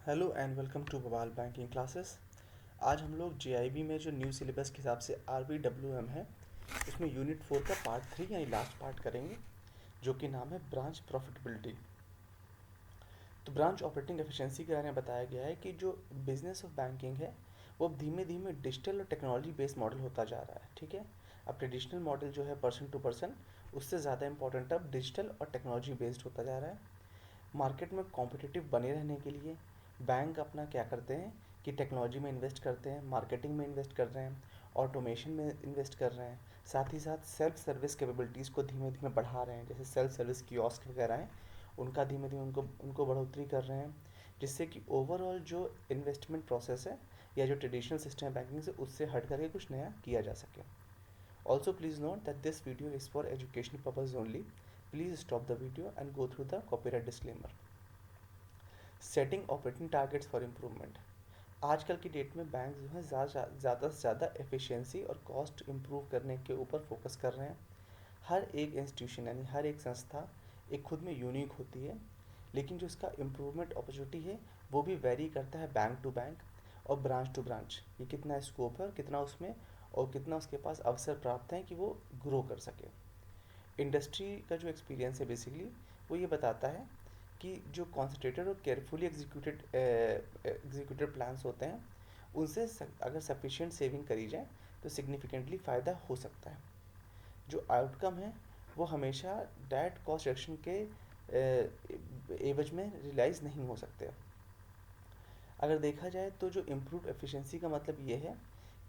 Hello and welcome to बवाल banking classes. आज हम लोग जेआईबी में जो न्यू सिलेबस के हिसाब से आरबीडब्ल्यूएम है उसमें यूनिट 4 का पार्ट 3 यानी लास्ट पार्ट करेंगे, जो कि नाम है ब्रांच प्रॉफिटेबिलिटी। तो ब्रांच ऑपरेटिंग एफिशिएंसी के बारे में बताया गया है कि जो बिजनेस ऑफ बैंकिंग है वो अब धीमे धीमे डिजिटल और टेक्नोलॉजी बेस्ड मॉडल होता जा रहा है। ठीक है, अब ट्रेडिशनल मॉडल जो है पर्सन टू पर्सन, उससे ज़्यादा इंपॉर्टेंट अब डिजिटल और टेक्नोलॉजी बेस्ड होता जा रहा है। मार्केट में कॉम्पिटिटिव बने रहने के लिए बैंक अपना क्या करते हैं कि टेक्नोलॉजी में इन्वेस्ट करते हैं, मार्केटिंग में इन्वेस्ट कर रहे हैं, ऑटोमेशन में इन्वेस्ट कर रहे हैं, साथ ही साथ सेल्फ सर्विस कैपेबिलिटीज़ को धीमे धीमे बढ़ा रहे हैं। जैसे सेल्फ सर्विस कियोस्क वगैरह हैं, उनका धीमे धीमे उनको उनको बढ़ोतरी कर रहे हैं, जिससे कि ओवरऑल जो इन्वेस्टमेंट प्रोसेस है या जो ट्रेडिशनल सिस्टम है बैंकिंग से, उससे हट करके कुछ नया किया जा सके। Also, please note that this video is for educational purpose only. Please stop the video and go through the copyright disclaimer. Setting operating targets for improvement. आजकल की डेट में बैंक जो है ज़्यादा से ज़्यादा एफिशिएंसी और कॉस्ट इम्प्रूव करने के ऊपर फोकस कर रहे हैं। हर एक इंस्टीट्यूशन यानी हर एक संस्था एक खुद में यूनिक होती है, लेकिन जो इसका इम्प्रूवमेंट अपॉर्चुनिटी है वो भी वेरी करता है बैंक टू बैंक और ब्रांच टू ब्रांच। ये कितना स्कोप है और कितना उसमें और कितना उसके पास अवसर प्राप्त है कि वो ग्रो कर सके। इंडस्ट्री का जो एक्सपीरियंस है बेसिकली वो ये बताता है कि जो कॉन्सेंट्रेटेड और केयरफुली एग्जीक्यूटेड प्लान्स होते हैं उनसे अगर सफिशिएंट सेविंग करी जाए तो सिग्निफिकेंटली फ़ायदा हो सकता है। जो आउटकम है वो हमेशा डायरेक्ट कॉस्ट रिडक्शन के एवज में रियलाइज़ नहीं हो सकते। अगर देखा जाए तो जो इम्प्रूव एफिशिएंसी का मतलब ये है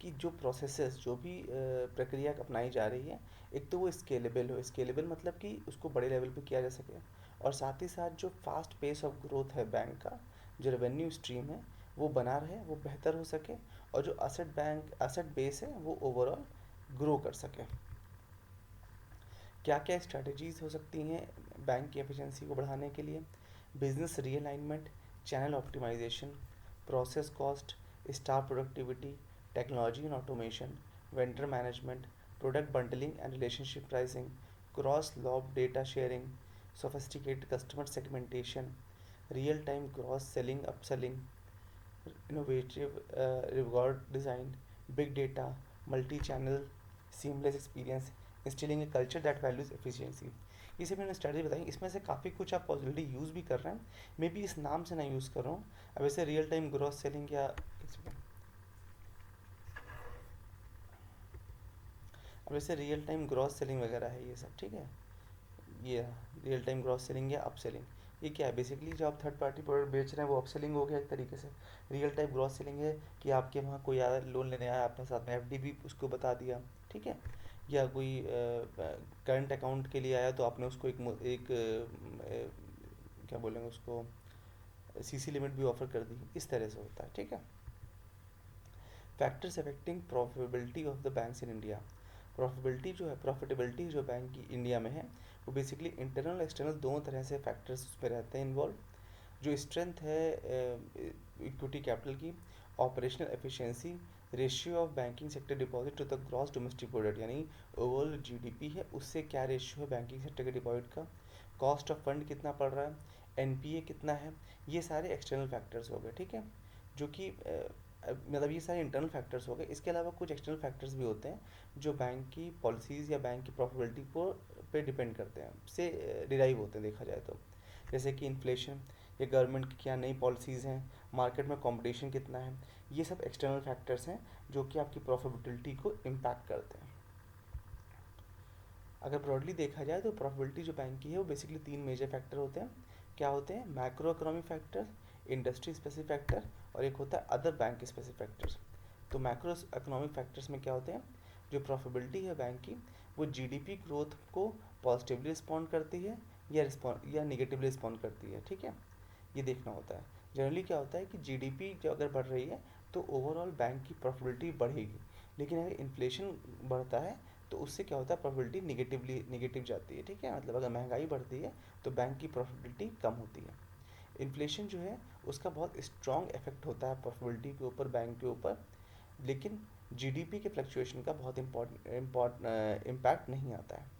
कि जो प्रोसेसेस जो भी प्रक्रिया अपनाई जा रही है, एक तो वो स्केलेबल हो। स्केलेबल मतलब कि उसको बड़े लेवल पे किया जा सके, और साथ ही साथ जो फास्ट पेस ऑफ ग्रोथ है बैंक का, जो रेवेन्यू स्ट्रीम है वो बना रहे, वो बेहतर हो सके, और जो असेट बेस है वो ओवरऑल ग्रो कर सके। क्या क्या स्ट्रैटेजीज़ हो सकती हैं बैंक की एफिशिएंसी को बढ़ाने के लिए? Business realignment, channel optimisation, process cost, staff productivity, technology and automation, vendor management, product bundling and relationship pricing, cross LOB data sharing, sophisticated customer segmentation, real time cross selling upselling, innovative reward design, big data, multi channel seamless experience, instilling a culture that values efficiency. ये सब मैंने strategy बताई, इसमें से काफ़ी कुछ आप already use भी कर रहे हैं, मे बी इस नाम से ना यूज़ कर रहा हूँ। अब वैसे रियल टाइम ग्रॉस सेलिंग या अब वैसे रियल टाइम ग्रॉस सेलिंग वगैरह है ये सब, ठीक है। ये रियल टाइम ग्रॉस सेलिंग या अप सेलिंग, ये क्या है? बेसिकली जो आप थर्ड पार्टी प्रोडक्ट बेच रहे हैं वो अप सेलिंग हो गया एक तरीके से। रियल टाइम ग्रॉस सेलिंग है कि आपके वहाँ कोई आया लोन लेने आया, आपने साथ में एफडी भी उसको बता दिया, ठीक है। या कोई करंट अकाउंट के लिए आया तो आपने उसको एक क्या बोलेंगे उसको, सीसी लिमिट भी ऑफर कर दी। इस तरह से होता है, ठीक है। Factors affecting profitability of the banks in India. Profitability जो बैंक की इंडिया में है वो बेसिकली इंटरनल एक्सटर्नल दोनों तरह से फैक्टर्स उसमें रहते हैं इन्वॉल्व। जो स्ट्रेंथ है इक्विटी कैपिटल की, operational efficiency, ratio of banking sector deposit to the gross domestic product, यानी ओवरऑल जीडीपी है उससे क्या रेशियो है बैंकिंग सेक्टर के डिपॉजिट का, कॉस्ट ऑफ फंड कितना पड़ रहा है, एनपीए कितना है। ये सारे एक्सटर्नल फैक्टर्स हो गए, ठीक है, जो कि मतलब ये सारे इंटरनल फैक्टर्स हो गए। इसके अलावा कुछ एक्सटर्नल फैक्टर्स भी होते हैं जो बैंक की पॉलिसीज़ या बैंक की प्रॉफिटेबिलिटी को पे डिपेंड करते हैं, से डिराइव होते हैं देखा जाए तो। जैसे कि इन्फ्लेशन, या गवर्नमेंट की क्या नई पॉलिसीज़ हैं, मार्केट में कंपटीशन कितना है। ये सब एक्सटर्नल फैक्टर्स हैं जो कि आपकी प्रॉफिटेबिलिटी को इम्पैक्ट करते हैं। अगर ब्रॉडली देखा जाए तो प्रॉफिटेबिलिटी जो बैंक की है वो बेसिकली तीन मेजर फैक्टर होते हैं। क्या होते हैं? Macro economic factor, industry specific factor, और एक होता है अदर बैंक स्पेसिफिक फैक्टर्स। तो मैक्रो इकोनॉमिक फैक्टर्स में क्या होते हैं? जो प्रॉफिटेबिलिटी है बैंक की वो जीडीपी ग्रोथ को पॉजिटिवली रिस्पॉन्ड करती है या निगेटिवली रिस्पॉन्ड करती है, ठीक है। ये देखना होता है। जनरली क्या होता है कि जीडीपी जो अगर बढ़ रही है तो ओवरऑल बैंक की प्रॉफिटेबिलिटी बढ़ेगी, लेकिन अगर इन्फ्लेशन बढ़ता है तो उससे क्या होता है, प्रॉफिटेबिलिटी निगेटिव जाती है, ठीक है। मतलब अगर महंगाई बढ़ती है तो बैंक की प्रॉफिटेबिलिटी कम होती है। इन्फ्लेशन जो है उसका बहुत स्ट्रॉन्ग इफेक्ट होता है प्रॉफिटेबिलिटी के ऊपर, बैंक के ऊपर, लेकिन जीडीपी के फ्लक्चुएशन का बहुत इम्पैक्ट नहीं आता है।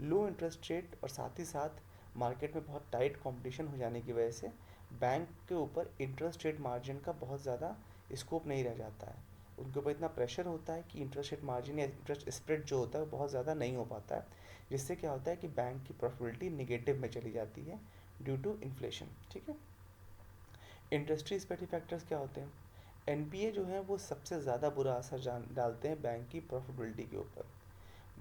लो इंटरेस्ट रेट और साथ ही साथ मार्केट में बहुत टाइट कंपटीशन हो जाने की वजह से बैंक के ऊपर इंटरेस्ट रेट मार्जिन का बहुत ज़्यादा स्कोप नहीं रह जाता है। उनके ऊपर इतना प्रेशर होता है कि इंटरेस्ट रेट मार्जिन या इंटरेस्ट स्प्रेड जो होता है वो बहुत ज़्यादा नहीं हो पाता है, जिससे क्या होता है कि बैंक की प्रॉफिटेबिलिटी निगेटिव में चली जाती है ड्यू टू इन्फ्लेशन। ठीक है। इंडस्ट्री स्पेसिफिक फैक्टर्स क्या होते हैं? एनपीए जो है वो सबसे ज़्यादा बुरा असर जान डालते हैं बैंक की प्रॉफिटेबिलिटी के ऊपर।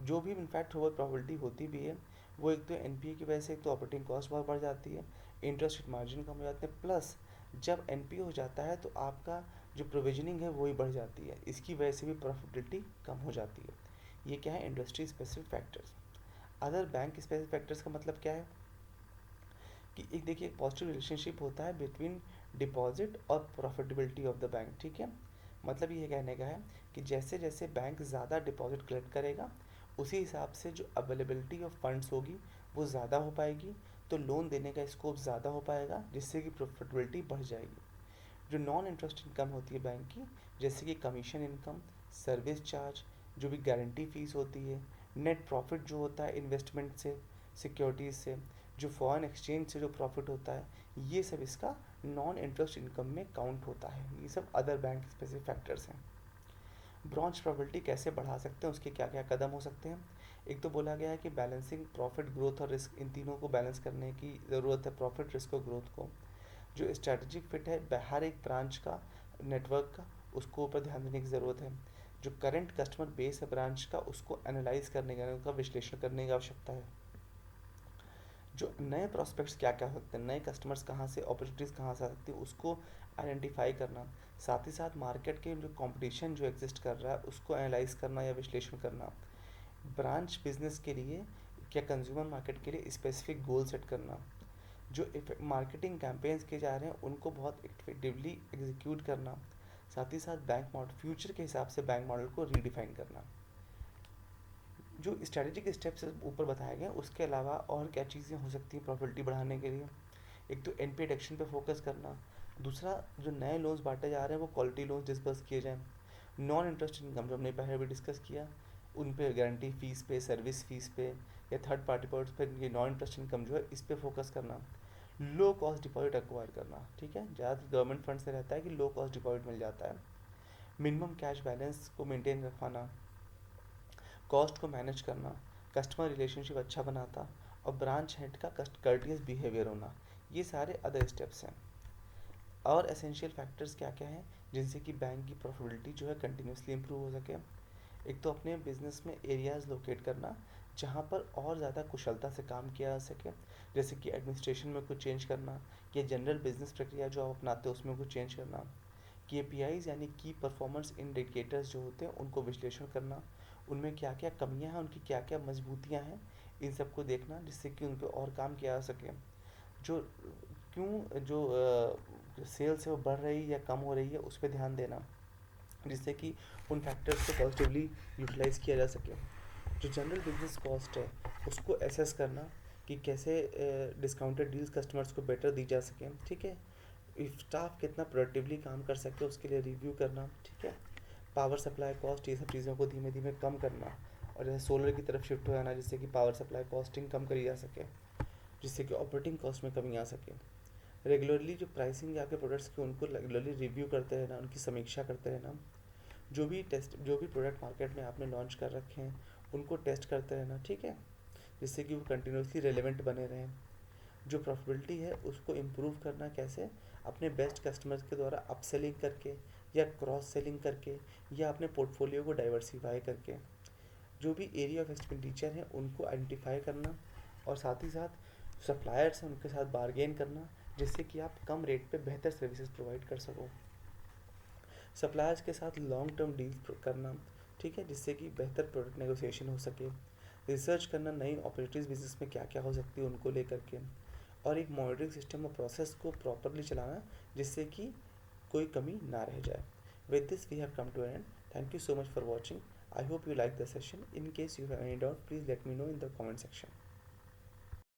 जो भी इनफैक्ट ओवर प्रॉफिटेबिलिटी होती भी है, वो एक तो एनपीए की वजह से एक तो ऑपरेटिंग कॉस्ट बहुत बढ़ जाती है, इंटरेस्ट रेट मार्जिन कम हो जाते हैं, प्लस जब एनपीए हो जाता है तो आपका जो प्रोविजनिंग है वो ही बढ़ जाती है, इसकी वजह से भी प्रॉफिटेबिलिटी कम हो जाती है। ये क्या है? Industry specific factors. Other bank specific factors का मतलब क्या है कि एक देखिए एक पॉजिटिव रिलेशनशिप होता है बिटवीन डिपॉजिट और प्रॉफिटेबिलिटी ऑफ द बैंक। ठीक है। मतलब ये कहने का है कि जैसे जैसे बैंक ज़्यादा डिपॉजिट कलेक्ट करेगा, उसी हिसाब से जो अवेलेबिलिटी ऑफ फंड्स होगी वो ज़्यादा हो पाएगी, तो लोन देने का स्कोप ज़्यादा हो पाएगा, जिससे कि प्रॉफिटेबिलिटी बढ़ जाएगी। जो नॉन इंटरेस्ट इनकम होती है बैंक की, जैसे कि कमीशन इनकम, सर्विस चार्ज, जो भी गारंटी फीस होती है, नेट प्रॉफिट जो होता है इन्वेस्टमेंट से, सिक्योरिटीज़ से, जो फॉरेन एक्सचेंज से जो प्रॉफिट होता है, ये सब इसका नॉन इंटरेस्ट इनकम में काउंट होता है। ये सब अदर बैंक स्पेसिफिक फैक्टर्स हैं। ब्रांच प्रॉफिटेबिलिटी कैसे बढ़ा सकते हैं, उसके क्या क्या कदम हो सकते हैं? एक तो बोला गया है कि बैलेंसिंग प्रॉफिट, ग्रोथ और रिस्क, इन तीनों को बैलेंस करने की ज़रूरत है, प्रॉफिट, रिस्क और ग्रोथ को। जो स्ट्रैटेजिक फिट है हर एक ब्रांच का, नेटवर्क का, उसको ऊपर ध्यान देने की ज़रूरत है। जो करंट कस्टमर बेस है ब्रांच का, उसको एनालाइज करने का, उनका विश्लेषण करने की आवश्यकता है। जो नए प्रॉस्पेक्ट्स क्या क्या होते हैं, नए कस्टमर्स कहाँ से, अपॉर्चुनिटीज़ कहाँ से आ सकती है, उसको आइडेंटिफाई करना। साथ ही साथ मार्केट के जो कंपटीशन जो एग्जिस्ट कर रहा है उसको एनालाइज करना या विश्लेषण करना। ब्रांच बिजनेस के लिए क्या कंज्यूमर मार्केट के लिए स्पेसिफिक गोल सेट करना। जो मार्केटिंग कैंपेन्स किए जा रहे हैं उनको बहुत इफेक्टिवली एग्जीक्यूट करना। साथ ही साथ बैंक मॉडल, फ्यूचर के हिसाब से बैंक मॉडल को रीडिफाइन करना। जो स्ट्रैटेजिक स्टेप्स ऊपर बताए गए, उसके अलावा और क्या चीज़ें हो सकती हैं प्रॉफिटेबिलिटी बढ़ाने के लिए? एक तो एनपीए रिडक्शन पे फोकस करना। दूसरा, जो नए लोन्स बांटे जा रहे हैं वो क्वालिटी लोन्स डिस्पर्स किए जाएँ। नॉन इंटरेस्ट इनकम जो हमने पहले भी डिस्कस किया, उन पे गारंटी फीस पे, सर्विस फीस पे या थर्ड पार्टी पर पे ये नॉन इंटरेस्ट इनकम जो है इस पे फोकस करना। लो कॉस्ट डिपॉजिट एक्वायर करना। ठीक है। ज़्यादातर गवर्नमेंट फंड से रहता है कि लो कॉस्ट डिपॉजिट मिल जाता है। मिनिमम कैश बैलेंस को मेंटेन रखवाना, कॉस्ट को मैनेज करना, कस्टमर रिलेशनशिप अच्छा बनाता, और ब्रांच हेड का कर्टियस बिहेवियर होना। ये सारे अदर स्टेप्स हैं। और एसेंशियल फैक्टर्स क्या क्या हैं जिनसे कि बैंक की प्रॉफिटेबिलिटी जो है कंटिन्यूसली इम्प्रूव हो सके? एक तो अपने बिजनेस में एरियाज़ लोकेट करना जहाँ पर और ज़्यादा कुशलता से काम किया जा सके, जैसे कि एडमिनिस्ट्रेशन में कुछ चेंज करना, या जनरल बिजनेस प्रक्रिया जो आप अपनाते हैं उसमें कुछ चेंज करना। केपीआईज यानी की परफॉर्मेंस इंडिकेटर्स जो होते हैं उनको विश्लेषण करना, उनमें क्या क्या कमियां हैं, उनकी क्या क्या मजबूतियां हैं, इन सबको देखना, जिससे कि उन पर और काम किया जा सके। जो क्यों जो सेल्स है वो बढ़ रही है या कम हो रही है, उस पर ध्यान देना, जिससे कि उन फैक्टर्स को पॉजिटिवली यूटिलाइज किया जा सके। जो जनरल बिजनेस कॉस्ट है उसको एसेस करना कि कैसे डिस्काउंटेड डील्स कस्टमर्स को बेटर दी जा सकें। ठीक है। स्टाफ कितना प्रोडक्टिवली काम कर सके उसके लिए रिव्यू करना। ठीक है। पावर सप्लाई कॉस्ट, ये सब चीज़ों को धीमे धीमे कम करना, और जैसे सोलर की तरफ शिफ्ट हो जाना, जिससे कि पावर सप्लाई कॉस्टिंग कम करी जा सके, जिससे कि ऑपरेटिंग कॉस्ट में कमी आ सके। रेगुलरली जो प्राइसिंग या आपके प्रोडक्ट्स की उनको रेगुलरली रिव्यू करते रहना, उनकी समीक्षा करते रहना। जो भी प्रोडक्ट मार्केट में आपने लॉन्च कर रखे हैं उनको टेस्ट करते रहना। ठीक है। जिससे कि वो कंटिन्यूसली रेलेवेंट बने रहें। जो प्रॉफिटेबिलिटी है उसको इम्प्रूव करना कैसे? अपने बेस्ट कस्टमर्स के द्वारा अपसेलिंग करके, या क्रॉस सेलिंग करके, या अपने पोर्टफोलियो को डाइवर्सिफाई करके। जो भी एरिया ऑफ एक्सपेंडिचर हैं उनको आइडेंटिफाई करना, और साथ ही साथ सप्लायर्स हैं उनके साथ बारगेन करना, जिससे कि आप कम रेट पे बेहतर सर्विसेज प्रोवाइड कर सको। सप्लायर्स के साथ लॉन्ग टर्म डील्स करना। ठीक है। जिससे कि बेहतर प्रोडक्ट नेगोशिएशन हो सके। रिसर्च करना नई अपॉर्चुनिटीज़ बिजनेस में क्या क्या हो सकती है उनको लेकर के, और एक मॉनिटरिंग सिस्टम और प्रोसेस को प्रॉपरली चलाना, जिससे कि कोई कमी ना रह जाए। With this we have come to an end. Thank you so much for watching. I hope you like the session. In case you have any doubt, please let me know in the comment section.